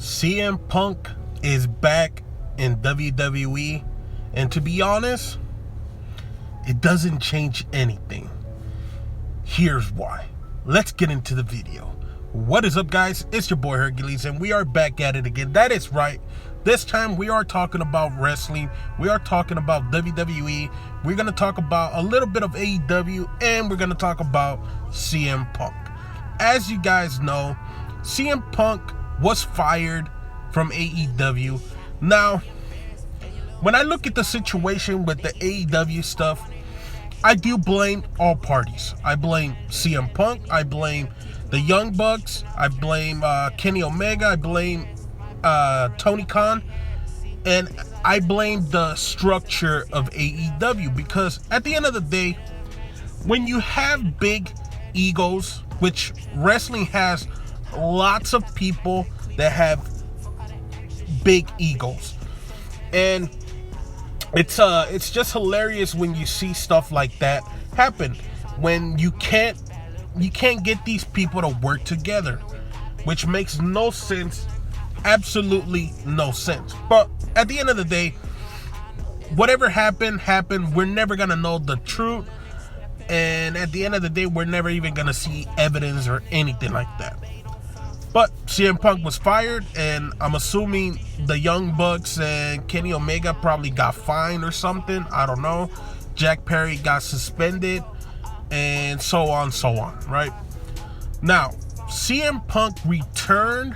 CM Punk is back in WWE, and to be honest, it doesn't change anything. Here's why. Let's get into the video. What is up, guys? It's your boy Hercules, and we are back at it again. That is right. This time we are talking about wrestling. We are talking about WWE. We're going to talk about a little bit of AEW, and we're going to talk about CM Punk. As you guys know, CM Punk was fired from AEW. Now, when I look at the situation with the AEW stuff, I do blame all parties. I blame CM Punk. I blame the Young Bucks. I blame Kenny Omega. I blame Tony Khan. And I blame the structure of AEW, because at the end of the day, when you have big egos, which wrestling has lots of people that have big egos, and it's just hilarious when you see stuff like that happen, when you can't get these people to work together, which makes no sense, absolutely no sense. But at the end of the day, whatever happened. We're never gonna know the truth, and at the end of the day, we're never even gonna see evidence or anything like that. But CM Punk was fired, and I'm assuming the Young Bucks and Kenny Omega probably got fined or something. I don't know. Jack Perry got suspended, and so on, right? Now, CM Punk returned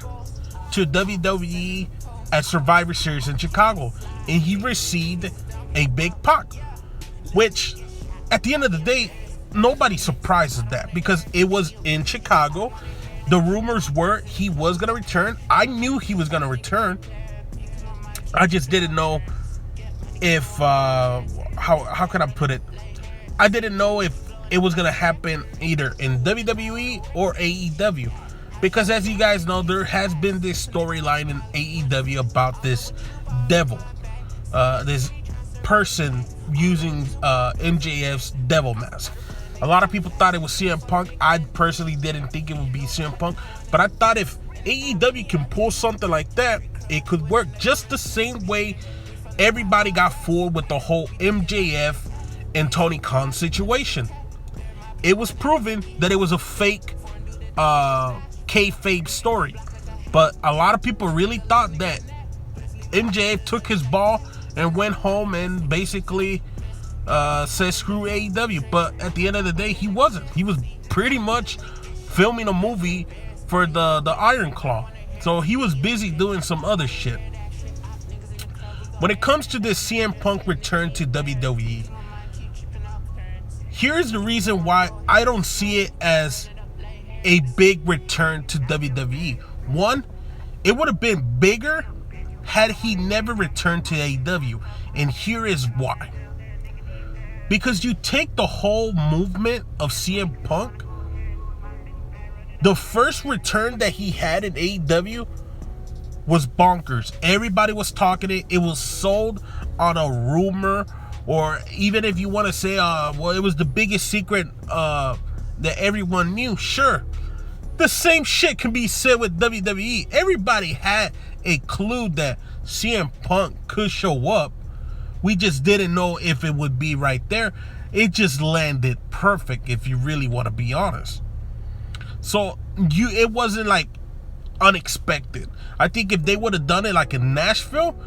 to WWE at Survivor Series in Chicago, and he received a big pop, which, at the end of the day, nobody's surprised at that, because it was in Chicago. The rumors were he was going to return. I knew he was going to return. I just didn't know if, how can I put it? I didn't know if it was going to happen either in WWE or AEW. Because as you guys know, there has been this storyline in AEW about this devil. This person using MJF's devil mask. A lot of people thought it was CM Punk. I personally didn't think it would be CM Punk. But I thought if AEW can pull something like that, it could work just the same way everybody got fooled with the whole MJF and Tony Khan situation. It was proven that it was a fake kayfabe story. But a lot of people really thought that MJF took his ball and went home and basically said screw AEW. But at the end of the day, he wasn't. He was pretty much filming a movie for the Iron Claw. So he was busy doing some other shit. When it comes to this CM Punk return to WWE, here's the reason why I don't see it as a big return to WWE. One, it would have been bigger had he never returned to AEW. And here is why. Because you take the whole movement of CM Punk, the first return that he had in AEW was bonkers. Everybody was talking it. It was sold on a rumor, or even if you want to say, well, it was the biggest secret that everyone knew. Sure, the same shit can be said with WWE. Everybody had a clue that CM Punk could show up. We just didn't know if it would be right there. It just landed perfect, if you really want to be honest. So it wasn't like unexpected. I think if they would have done it like in Nashville,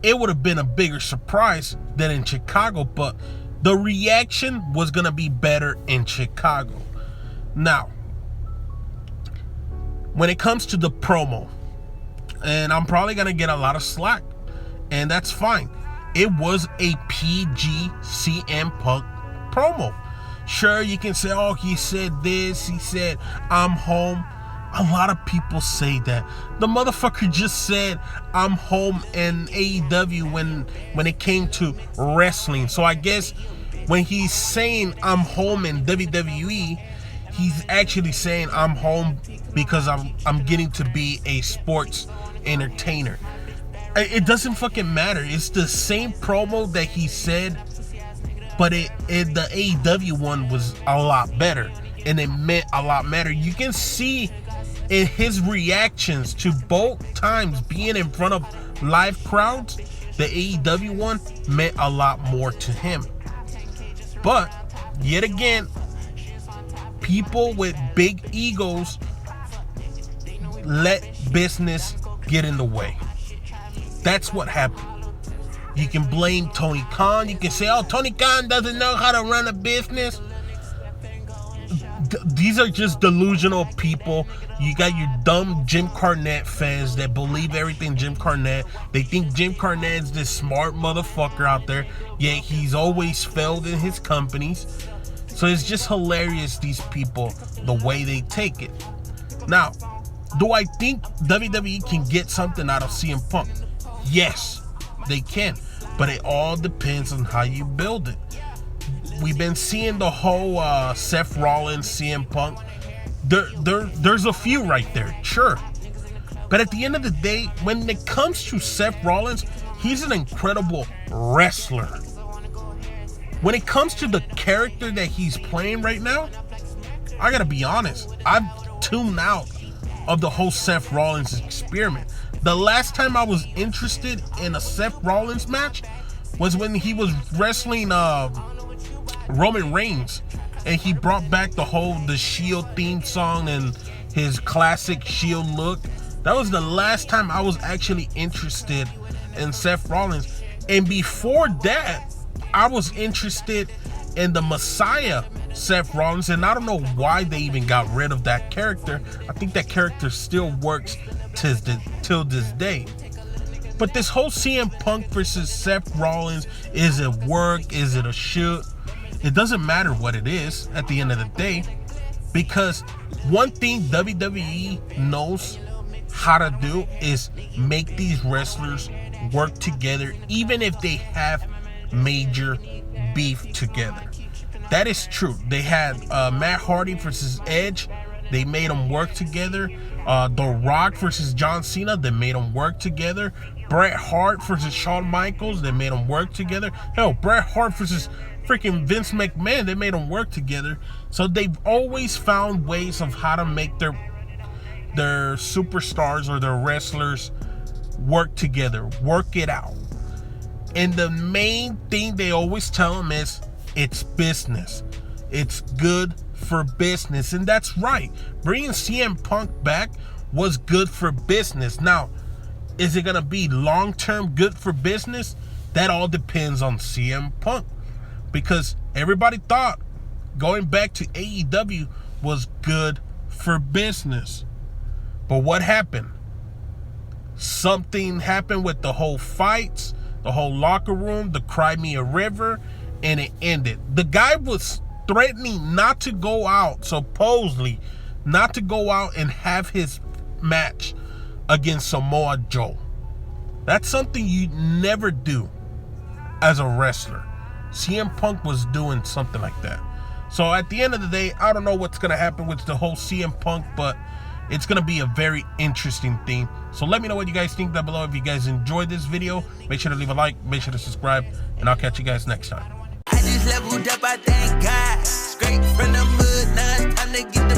it would have been a bigger surprise than in Chicago. But the reaction was going to be better in Chicago. Now, when it comes to the promo, and I'm probably going to get a lot of slack, and that's fine. It was a PG CM Punk promo. Sure, you can say, oh, he said this, he said, I'm home. A lot of people say that. The motherfucker just said, I'm home in AEW when it came to wrestling. So I guess when he's saying I'm home in WWE, he's actually saying I'm home because I'm getting to be a sports entertainer. It doesn't fucking matter. It's the same promo that he said, but the AEW one was a lot better, and it meant a lot better. You can see And his reactions to both times being in front of live crowds, the AEW one, meant a lot more to him. But, yet again, people with big egos let business get in the way. That's what happened. You can blame Tony Khan. You can say, oh, Tony Khan doesn't know how to run a business. These are just delusional people. You got your dumb Jim Cornette fans that believe everything Jim Cornette. They think Jim Cornette's this smart motherfucker out there, yet he's always failed in his companies. So it's just hilarious, these people, the way they take it. Now, do I think WWE can get something out of CM Punk? Yes, they can. But it all depends on how you build it. We've been seeing the whole Seth Rollins, CM Punk. There's a few right there, sure. But at the end of the day, when it comes to Seth Rollins, he's an incredible wrestler. When it comes to the character that he's playing right now, I gotta be honest, I've tuned out of the whole Seth Rollins experiment. The last time I was interested in a Seth Rollins match was when he was wrestling Roman Reigns, and he brought back the Shield theme song and his classic Shield look. That was the last time I was actually interested in Seth Rollins. And before that, I was interested in the Messiah Seth Rollins, and I don't know why they even got rid of that character. I think that character still works till this day. But this whole CM Punk versus Seth Rollins, is it work? Is it a shoot? It doesn't matter what it is at the end of the day, because one thing WWE knows how to do is make these wrestlers work together, even if they have major beef together. That is true. They had Matt Hardy versus Edge. They made them work together. The Rock versus John Cena. They made them work together. Bret Hart versus Shawn Michaels. They made them work together. Hell, Bret Hart versus freaking Vince McMahon. They made them work together. So they've always found ways of how to make their superstars or their wrestlers work together, work it out. And the main thing they always tell them is, it's business. It's good for business. And that's right. Bringing CM Punk back was good for business. Now, is it going to be long-term good for business? That all depends on CM Punk. Because everybody thought going back to AEW was good for business. But what happened? Something happened with the whole fights, the whole locker room, the Cry Me a River, and it ended. The guy was threatening not to go out, supposedly not to go out and have his match against Samoa Joe. That's something you never do as a wrestler. CM Punk was doing something like that. So at the end of the day, I don't know what's going to happen with the whole CM Punk, but it's going to be a very interesting thing. So let me know what you guys think down below. If you guys enjoyed this video, make sure to leave a like, make sure to subscribe, and I'll catch you guys next time. I just leveled up, I thank God. Straight from the mud, now it's time to get the